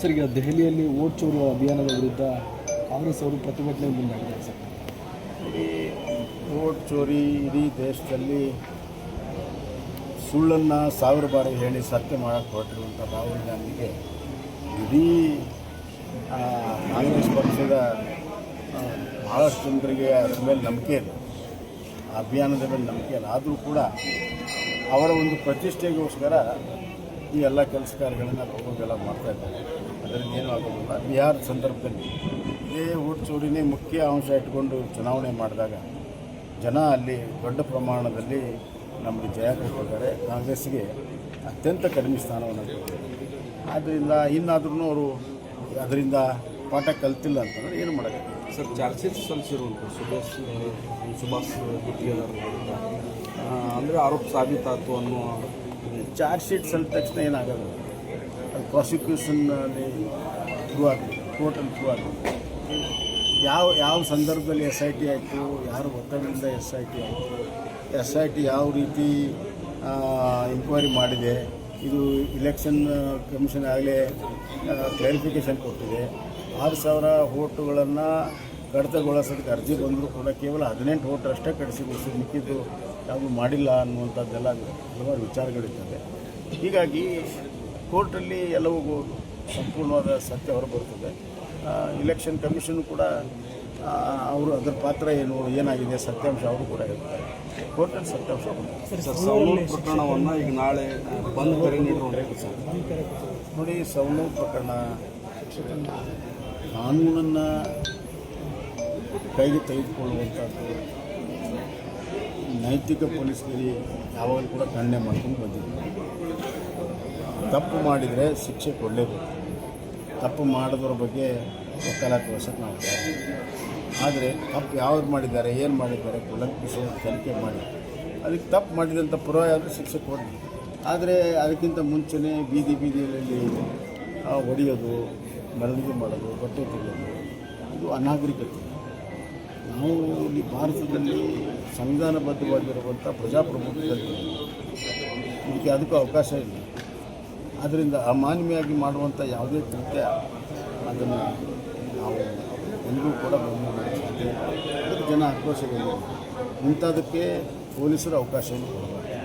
Sir, ಈಗ ದೆಹಲಿಯಲ್ಲಿ vote ಚೋರಿ ಅಭಿಯಾನದ ವಿರುದ್ಧ ಕಾಂಗ್ರೆಸ್ ಅವರು ಪ್ರತಿಭಟನೆ ಮುಂದಾಗಿದ್ದಾರೆ ಸರ್. ಈ ವೋಟ್ ಚೋರಿ ಇಡೀ ದೇಶದಲ್ಲಿ ಸುಳ್ಳನ್ನು 1000 ಬಾರಿ ಹೇಳಿ ಸತ್ಯ ಮಾಡೋಕ್ಕೆ ಹೊರಟಿರುವಂಥ ರಾಹುಲ್ ಗಾಂಧಿಗೆ ಇಡೀ ಕಾಂಗ್ರೆಸ್ ಪಕ್ಷದ ಭಾಳಷ್ಟು ಜನರಿಗೆ ಅದರ ಮೇಲೆ ನಂಬಿಕೆ ಇಲ್ಲ, ಆ ಅಭಿಯಾನದ ಮೇಲೆ ನಂಬಿಕೆ ಇಲ್ಲ. ಆದರೂ ಕೂಡ ಅವರ ಒಂದು ಪ್ರತಿಷ್ಠೆಗೋಸ್ಕರ ಈ ಎಲ್ಲ ಕೆಲಸ ಕಾರ್ಯಗಳನ್ನು ಹೋಗೋದೆಲ್ಲ ಮಾಡ್ತಾಯಿದ್ದಾರೆ. ಅದರಿಂದ ಏನೂ ಆಗೋದಿಲ್ಲ. ಬಿಹಾರ ಸಂದರ್ಭದಲ್ಲಿ ಇದೇ ವೋಟ್ ಚೋರಿನೇ ಮುಖ್ಯ ಅಂಶ ಇಟ್ಕೊಂಡು ಚುನಾವಣೆ ಮಾಡಿದಾಗ ಜನ ಅಲ್ಲಿ ದೊಡ್ಡ ಪ್ರಮಾಣದಲ್ಲಿ ನಮಗೆ ಜಯ ಕೊಟ್ಟಿದ್ದಾರೆ. ಕಾಂಗ್ರೆಸ್ಗೆ ಅತ್ಯಂತ ಕಡಿಮೆ ಸ್ಥಾನವನ್ನು ಕೊಟ್ಟಿದ್ದಾರೆ. ಆದ್ದರಿಂದ ಇನ್ನಾದ್ರೂ ಅವರು ಅದರಿಂದ ಪಾಠ ಕಲ್ತಿಲ್ಲ ಅಂತಂದರೆ ಏನು ಮಾಡೋಕ್ಕೆ ಸರ್. ಚಾರ್ಜ್ ಶೀಟ್ ಸಲ್ಲಿಸಿರುವಂಥ ಸುಭಾಷ್ ಗುತ್ತಿಗೆದಾರರ ಅಂದರೆ ಆರೋಪ ಸಾಬೀತಾತು ಅನ್ನೋ ಚಾರ್ಜ್ ಶೀಟ್ ಸಲ್ಲಿದ ತಕ್ಷಣ ಏನಾಗೋದು, ಅದು ಪ್ರಾಸಿಕ್ಯೂಷನ್ನಲ್ಲಿ ಥ್ರೂ ಆಗಬೇಕು, ಕೋರ್ಟಲ್ಲಿ ಥ್ರೂ ಆಗಬೇಕು. ಯಾವ ಸಂದರ್ಭದಲ್ಲಿ SIT ಆಯಿತು, ಯಾರು ಒತ್ತಡದಿಂದ SIT ಆಯಿತು, SIT ಯಾವ ರೀತಿ ಎಂಕ್ವೈರಿ ಮಾಡಿದೆ, ಇದು ಇಲೆಕ್ಷನ್ ಕಮಿಷನ್ ಆಗಲೇ ಕ್ಲಾರಿಫಿಕೇಷನ್ ಕೊಟ್ಟಿದೆ. 6000 ವೋಟುಗಳನ್ನು ಕಡಿತಗೊಳಿಸೋದಕ್ಕೆ ಅರ್ಜಿ ಬಂದರೂ ಕೂಡ ಕೇವಲ 18 ವೋಟರಷ್ಟೇ ಕಡಿಸಿಗೊಳಿಸಿ, ಮಿಕ್ಕಿದ್ದು ಯಾವುದು ಮಾಡಿಲ್ಲ ಅನ್ನುವಂಥದ್ದೆಲ್ಲ ಹಲವಾರು ವಿಚಾರಗಳಿರ್ತವೆ. ಹೀಗಾಗಿ ಕೋರ್ಟಲ್ಲಿ ಎಲ್ಲವೂ ಸಂಪೂರ್ಣವಾದ ಸತ್ಯ ಹೊರಬರುತ್ತದೆ. ಇಲೆಕ್ಷನ್ ಕಮಿಷನ್ ಕೂಡ ಅವರು ಅದರ ಪಾತ್ರ ಏನಾಗಿದೆ ಸತ್ಯಾಂಶ ಅವರು ಕೂಡ ಹೇಳ್ತಾರೆ. ಕೋರ್ಟಲ್ಲಿ ಸತ್ಯಾಂಶ ಸವಣೂರು ಪ್ರಕರಣವನ್ನು ಈಗ ನಾಳೆ ಬಂದ್ ಕರೆ ನೀಡುವಂಥದ್ದು ಸರ್. ನೋಡಿ, ಸವಣೂರು ಪ್ರಕರಣ ಕಾನೂನನ್ನು ಕೈಗೆ ತೆಗೆದುಕೊಳ್ಳುವಂಥದ್ದು ನೈತಿಕ ಪೊಲೀಸ್ಗಿರಿ ಯಾವಾಗಲೂ ಕೂಡ ಖಂಡನೆ ಮಾಡ್ಕೊಂಡು ಬಂದಿದೆ. ತಪ್ಪು ಮಾಡಿದರೆ ಶಿಕ್ಷೆ ಕೊಡಲೇಬೇಕು. ತಪ್ಪು ಮಾಡೋದ್ರ ಬಗ್ಗೆ ವಕಾಲತ್ತು ವಶಕ್ಕೆ ನಾವು ತಯಾರಿ. ಆದರೆ ತಪ್ಪು ಯಾವ್ದು ಮಾಡಿದ್ದಾರೆ, ಏನು ಮಾಡಿದ್ದಾರೆ ಕುಲಂಕುಷ ತನಿಖೆ ಮಾಡಿ ಅದಕ್ಕೆ ತಪ್ಪು ಮಾಡಿದಂಥ ಪುರಾವೆ ಆದರೆ ಶಿಕ್ಷೆ ಕೊಡಲಿ. ಆದರೆ ಅದಕ್ಕಿಂತ ಮುಂಚೆನೇ ಬೀದಿಯಲ್ಲಿ ಹೊಡೆಯೋದು, ಮೆರವಣಿಗೆ ಮಾಡೋದು, ಬಟ್ಟೆ ತೆಗೆಯೋದು ಇದು ಅನಾಗರಿಕತೆ. ನಾವು ಇಲ್ಲಿ ಭಾರತದಲ್ಲಿ ಸಂವಿಧಾನಬದ್ಧವಾಗಿರುವಂಥ ಪ್ರಜಾಪ್ರಭುತ್ವದಲ್ಲಿ ಇದಕ್ಕೆ ಅದಕ್ಕೂ ಅವಕಾಶ ಇಲ್ಲ. ಆದ್ದರಿಂದ ಅಮಾನ್ಯವಾಗಿ ಮಾಡುವಂಥ ಯಾವುದೇ ಕೃತ್ಯ ಅದನ್ನು ನಾವು ಎಂದೂ ಕೂಡ ಬೆಂಬಲಿಸಲು ಸಾಧ್ಯ ಇಲ್ಲ. ಅದಕ್ಕೆ ಜನ ಆಕ್ರೋಶಗೊಂಡಿದೆ. ಇಂಥದಕ್ಕೆ ಪೊಲೀಸರು ಅವಕಾಶ ಕೊಡಬಾರ್ದು.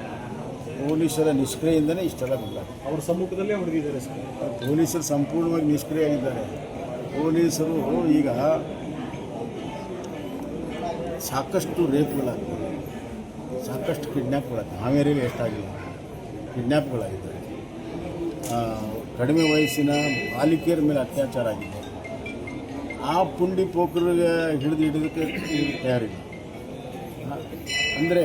ಪೊಲೀಸರ ನಿಷ್ಕ್ರಿಯೆಯಿಂದಲೇ ಇಷ್ಟೆಲ್ಲ ಬಂದಾಗ ಅವ್ರ ಸಮ್ಮುಖದಲ್ಲೇ ಹೊಡೆದಿದ್ದಾರೆ ಸರ್. ಪೊಲೀಸರು ಸಂಪೂರ್ಣವಾಗಿ ನಿಷ್ಕ್ರಿಯಾಗಿದ್ದಾರೆ. ಪೊಲೀಸರು ಈಗ ಸಾಕಷ್ಟು ರೇಪ್ಗಳಾಗ್ತವೆ, ಸಾಕಷ್ಟು ಕಿಡ್ನ್ಯಾಪ್ಗಳಾಗ್ತವೆ. ಹಾವೇರಿಯಲ್ಲಿ ಎಷ್ಟಾಗಿಲ್ಲ ಕಿಡ್ನ್ಯಾಪ್ಗಳಾಗಿದ್ದಾರೆ. ಕಡಿಮೆ ವಯಸ್ಸಿನ ಬಾಲಿಕೆಯರ ಮೇಲೆ ಅತ್ಯಾಚಾರ ಆಗಿದೆ. ಆ ಪುಂಡಿ ಪೋಕರಿಗೆ ಹಿಡಿದಕ್ಕೆ ತಯಾರಿಲ್ಲ. ಅಂದರೆ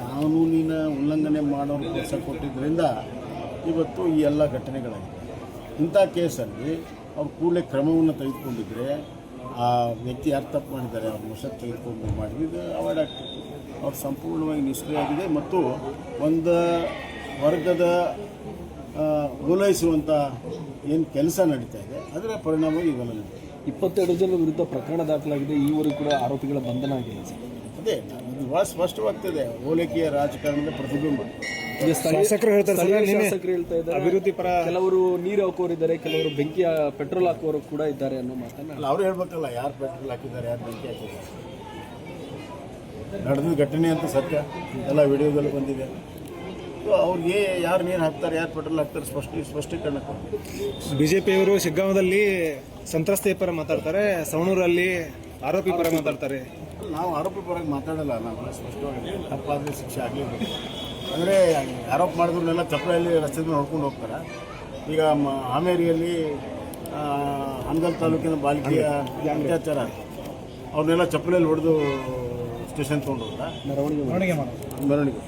ಕಾನೂನಿನ ಉಲ್ಲಂಘನೆ ಮಾಡೋರು ಕೆಲಸ ಕೊಟ್ಟಿದ್ದರಿಂದ ಇವತ್ತು ಈ ಎಲ್ಲ ಘಟನೆಗಳಾಗಿದೆ. ಇಂಥ ಕೇಸಲ್ಲಿ ಅವ್ರು ಕೂಡಲೇ ಕ್ರಮವನ್ನು ತೆಗೆದುಕೊಂಡಿದ್ದರೆ ಆ ವ್ಯಕ್ತಿ ಯಾರು ತಪ್ಪು ಮಾಡಿದ್ದಾರೆ ಅವ್ರ ವಶಕ್ಕೆ ತೆಗೆದುಕೊಂಡು ಮಾಡಿದ್ದು ಅವಾಯ್ಡ್ ಆಗ್ತಿತ್ತು. ಅವ್ರು ಸಂಪೂರ್ಣವಾಗಿ ನಿಷ್ಕ್ರಿಯಾಗಿದೆ ಮತ್ತು ಒಂದು ವರ್ಗದ ಓಲೈಸುವಂಥ ಏನು ಕೆಲಸ ನಡೀತಾ ಇದೆ ಅದರ ಪರಿಣಾಮವಾಗಿ ಇವೆಲ್ಲ ನಡೀತಿದೆ. 22 ಜನರ ವಿರುದ್ಧ ಪ್ರಕರಣ ದಾಖಲಾಗಿದೆ. ಈವರೆಗೂ ಕೂಡ ಆರೋಪಿಗಳ ಬಂಧನ ಆಗಿಲ್ಲ ಸರ್. ಅದೇ ಇದು ಭಾಳ ಸ್ಪಷ್ಟವಾಗ್ತದೆ. ಓಲೈಕೆಯ ರಾಜಕಾರಣದ ಪ್ರತಿಬಿಂಬ. ಶಾಸಕರು ಹೇಳ್ತಾ ಇದ್ದಾರೆ ಅಭಿವೃದ್ಧಿ ಪರ, ಕೆಲವರು ನೀರು ಹಾಕೋರಿದ್ದಾರೆ, ಕೆಲವರು ಬೆಂಕಿ ಪೆಟ್ರೋಲ್ ಹಾಕುವವರು ಕೂಡ ಇದ್ದಾರೆ ಅನ್ನೋ ಮಾತನ್ನ ಅವ್ರು ಹೇಳ್ಬೇಕಲ್ಲ. ಯಾರು ಪೆಟ್ರೋಲ್ ಹಾಕಿದ್ದಾರೆ, ಯಾರು ಬೆಂಕಿ ಹಾಕಿದ್ದಾರೆ, ನಡೆದ ಘಟನೆ ಅಂತ ಸತ್ಯ ಎಲ್ಲ ವಿಡಿಯೋದಲ್ಲಿ ಬಂದಿದೆ. ಅವ್ರಿಗೆ ಯಾರು ನೀರು ಹಾಕ್ತಾರೆ, ಯಾರು ಪೆಟ್ರೋಲ್ ಹಾಕ್ತಾರೆ ಸ್ಪಷ್ಟೀಕರಣ ಕೊಡಿ. ಬಿಜೆಪಿಯವರು ಶಿಗ್ಗಾಂವದಲ್ಲಿ ಸಂತ್ರಸ್ತೆ ಪರ ಮಾತಾಡ್ತಾರೆ, ಸವಣೂರಲ್ಲಿ ಆರೋಪಿ ಪರ ಮಾತಾಡ್ತಾರೆ. ನಾವು ಆರೋಪಿ ಪರವಾಗಿ ಮಾತಾಡಲ್ಲ. ನಾವು ಸ್ಪಷ್ಟವಾಗಿ ತಪ್ಪಾದರೆ ಶಿಕ್ಷೆ ಆಗಲೇಬೇಕು. ಅಂದರೆ ಆರೋಪ ಮಾಡಿದ್ರನ್ನೆಲ್ಲ ಚಪ್ಪಲೆಯಲ್ಲಿ ರಸ್ತೆ ನೋಡ್ಕೊಂಡು ಹೋಗ್ತಾರೆ. ಈಗ ಹಾವೇರಿಯಲ್ಲಿ ಹನಗಲ್ ತಾಲೂಕಿನ ಬಾಲಿಕೆಯ ಅತ್ಯಾಚಾರ, ಅವ್ರನ್ನೆಲ್ಲ ಚಪ್ಪಲೆಯಲ್ಲಿ ಹೊಡೆದು ಸ್ಟೇಷನ್ ತೊಗೊಂಡು ಹೋಗ್ತಾರೆ, ಮೆರವಣಿಗೆ